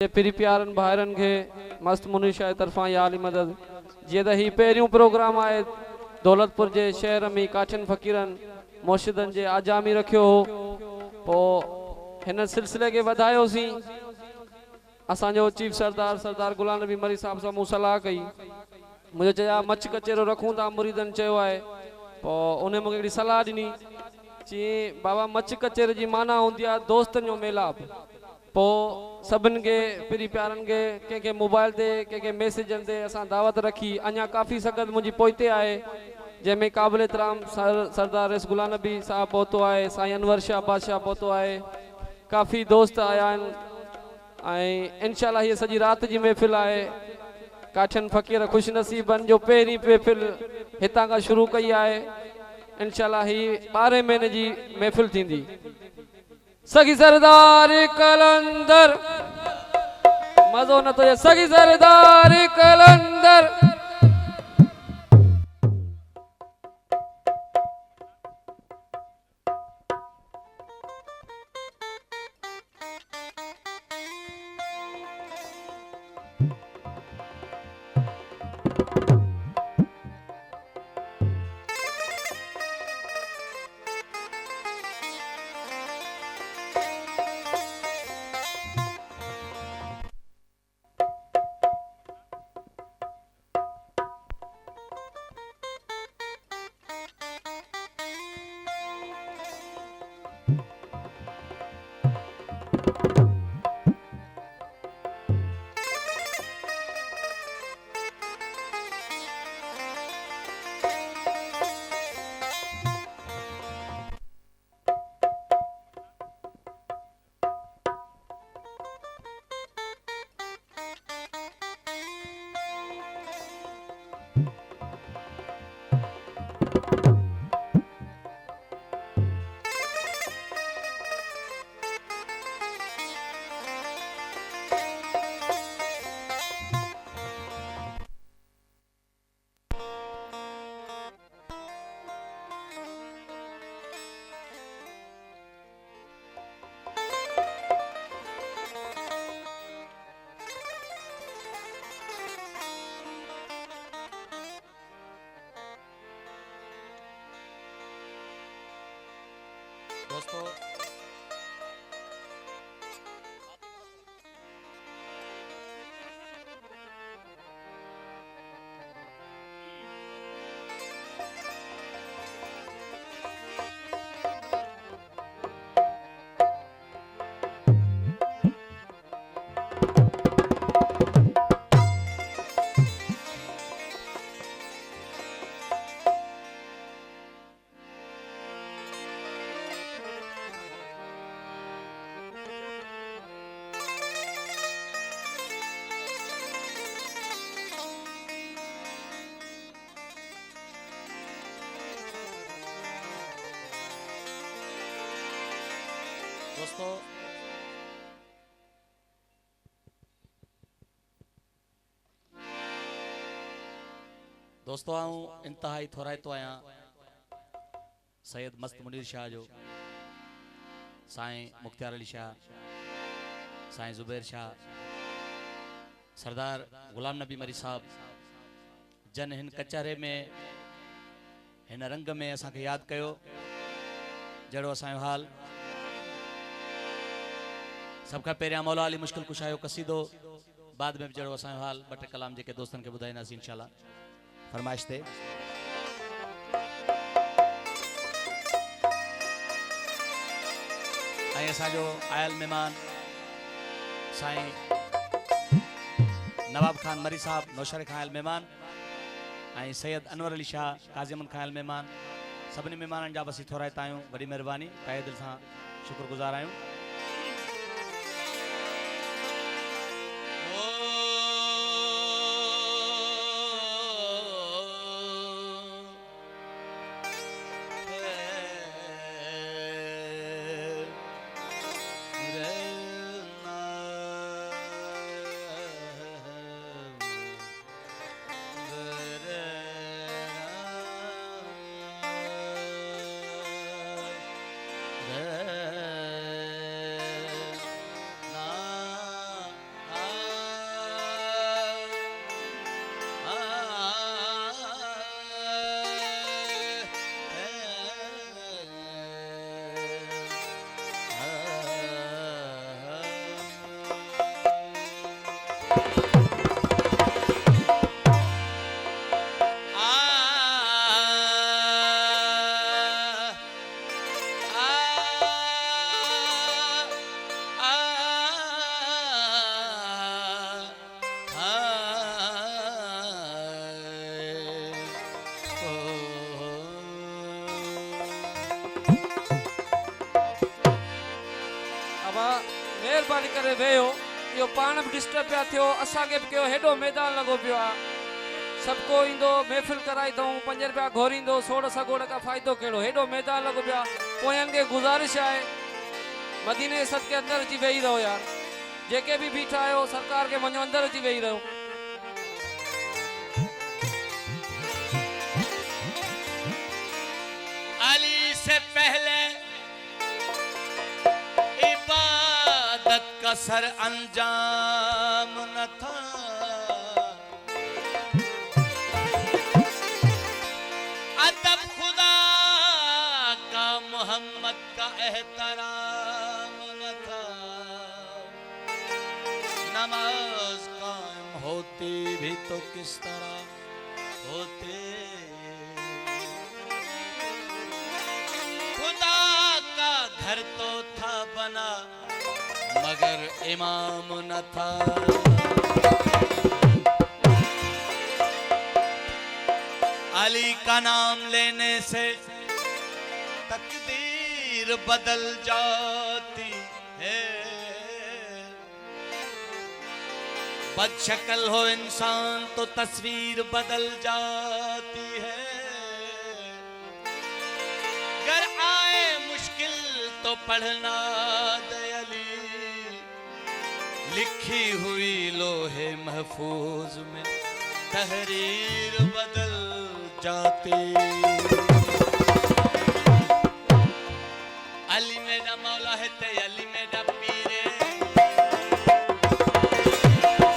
free प्यारन भाइरन के मस्त मुनीशा तरफा या अली मदद जे त ही पहिरियों प्रोग्राम आहे दौलतपुर जे शहर में काठन फ़कीरन मुर्शिदन जे आजामी रखियो हो पोइ हिन सिलसिले के वधायोसीं असांजो चीफ सरदार गुलाम नबी मरी साहब सां मूं सलाह कई मुझे चया मच कचेरो रखूं था मुरीदन चयो आहे पोइ उन मूंखे हिकिड़ी सलाह ॾिनी चई बाबा मच कचेरे जी माना हूंदी आहे दोस्तनि जो मेलाप पोइ सभिनि खे फिरी प्यारनि खे कंहिंखे मोबाइल ते कंहिंखे मैसेजनि ते असां दावत रखी अञा काफ़ी सगत मुंहिंजी पोइते आहे जंहिंमें क़ाबिल एतिराम सरदार रेस गुलाम नबी साहब पहुतो आहे साईं अनवर शाह बादशाह पहुतो आहे काफ़ी दोस्त आया आहिनि ऐं इंशाल्लाह हीअ सॼी राति जी महफ़िल आहे काठियुनि फ़क़ीर ख़ुशि नसीबनि जो पहिरीं महफ़िल हितां खां शुरू कई आहे इंशाल्लाह ही 12 महीने जी महफ़िल थींदी सगी सरदार कलंदर मज़ो न तो सगी सरदार कलंदर दोस्तों दोस्तों दोस्तों आऊं इंतहाई थोराइतो आया सैयद मस्त मुनीर शाह जो साईं मुख्तियार अली शाह साईं जुबैर शाह सरदार गुलाम नबी मरी साहब जन हिन कचहरे में हिन रंग में असा के याद कयो जड़ो असायो हाल सबका पहिरियां मौला अली मुश्किल कुशायो कसीदो बाद में जड़ो असायो हाल बटे कलाम जेके दोस्तन के बुधाईंदासीं इंशाल्लाह फरमाइश ते ऐं असांजो आयल मेहमान साईं नवाब खान मरी साहब नौशहर खां आयल मेहमान ऐं सैयद अनवर अली शाह काज़िमन खां आयल मेहमान सभिनी मेहमाननि जा बसी थोराइता आहियूं वॾी महिरबानी तहे दिलि सां शुक्रगुज़ार आहियूं इहो पाण बि डिस्टर्ब पिया थियो असांखे बि कयो हेॾो मैदान लॻो पियो आहे सभु को ईंदो महफ़िल कराई अथऊं 5 रुपया घोरींदो सोड़ सगोड़ खां फ़ाइदो कहिड़ो हेॾो मैदान लॻो पियो आहे पोयनि खे गुज़ारिश आहे मदीने सदके अंदरि अची वेही रहो यार जेके भी बीठा आहियो सरकार के वञो अंदर अची वेही रहो अली से पहले इबादत का सर अंजाम न था अदब खुदा का मोहम्मद का एहतराम न था नमाज कायम होती भी तो किस तरह होते खुदा का घर तो था बना मगर इमाम न था अली का नाम लेने से तकदीर बदल जाती है बदशक्ल हो इंसान तो तस्वीर बदल जाती है अगर आए मुश्किल तो पढ़ना दे अली लिखी हुई लोहे महफूज में तहरीर बदल जाती अली मेरा मौला है ते अली मेरा पीरे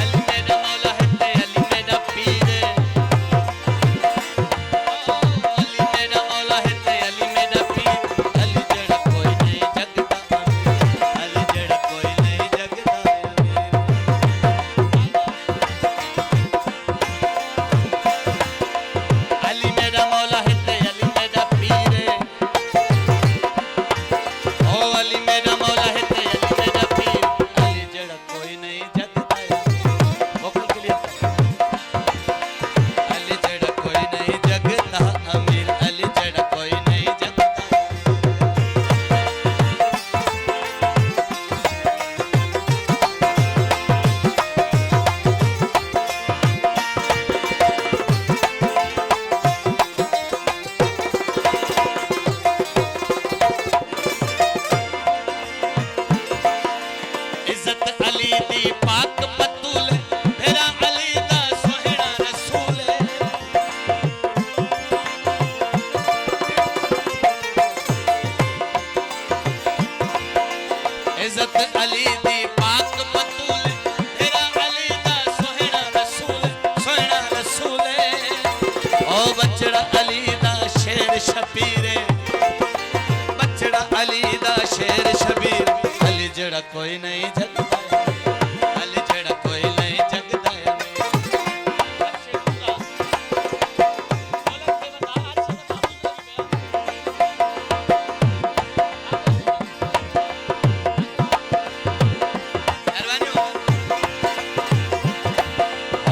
अली मेरा मौला है ते अली मेरा पीरे अली मेरा मौला है ते अली मेरा पीर अली जड़ा कोई नहीं जगदा अली जड़ा कोई नहीं जगदा अली मेरा मौला है ते अली मेरा पीरे ओ अली मेरा मौला है ते अली मेरा पीर अली जड़ा कोई नहीं जगदा वोकल के लिए अली जड़ा कोई नहीं जगदा अमीर अली जड़ा कोई नहीं जगदा इज्जत अली दी पाक बतूल मेरा अली दा सोहना रसूल इज्जत अली दी पाक बतूल मेरा अली दा सोहना रसूल ओ बचड़ा अली दा शेर शबीरे बचड़ा अली दा शेर शबीर अली जड़ा कोई नहीं जगदा अली जड़ा कोई नहीं जगदा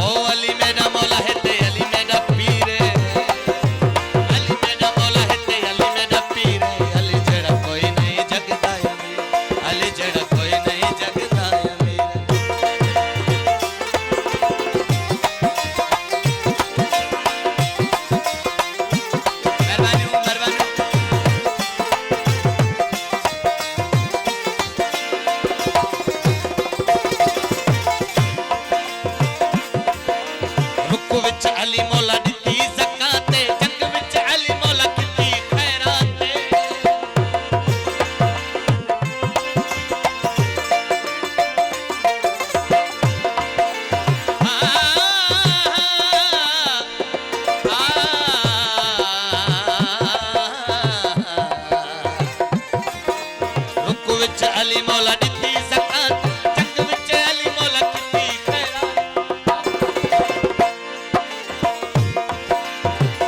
ओ अली मेरा मौला है ते अली मेरा पीरे अली मेरा मौला है ते अली मेरा पीरे अली जड़ा कोई नहीं जगदा अली जड़ा कोई नहीं जगदा मेहरबानी रुक विच अली मौला दिती ज़काते जंग विच अली मौला किती खैराते रुक विच अली मौला दिती ज़कात जंग विच अली मौला किती खैरात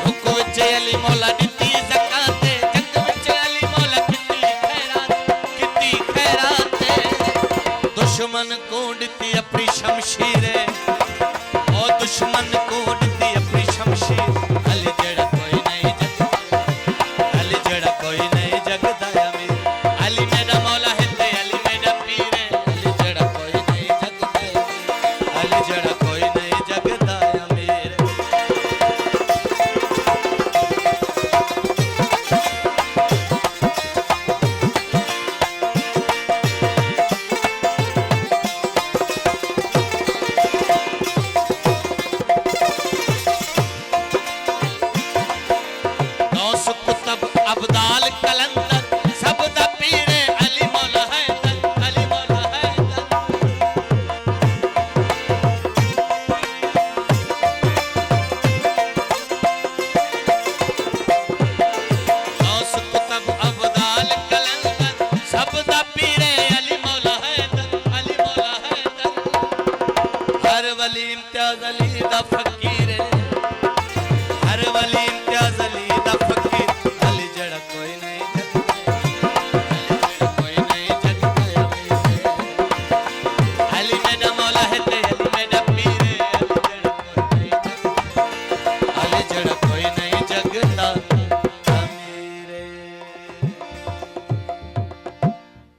रुक विच अली मौला दिती ज़कात जंग विच अली मौला किती खैरात दुश्मन को दिती अपनी शमशीरे ओ दुश्मन को दिती अपनी शमशीर अली जड़ा कोई नहीं जगदा अली जड़ा कोई नहीं जगदा अमीर अली मेरा मौला है ते अली मेरा पीरे अली जड़ा कोई नहीं जगदा दा फकीर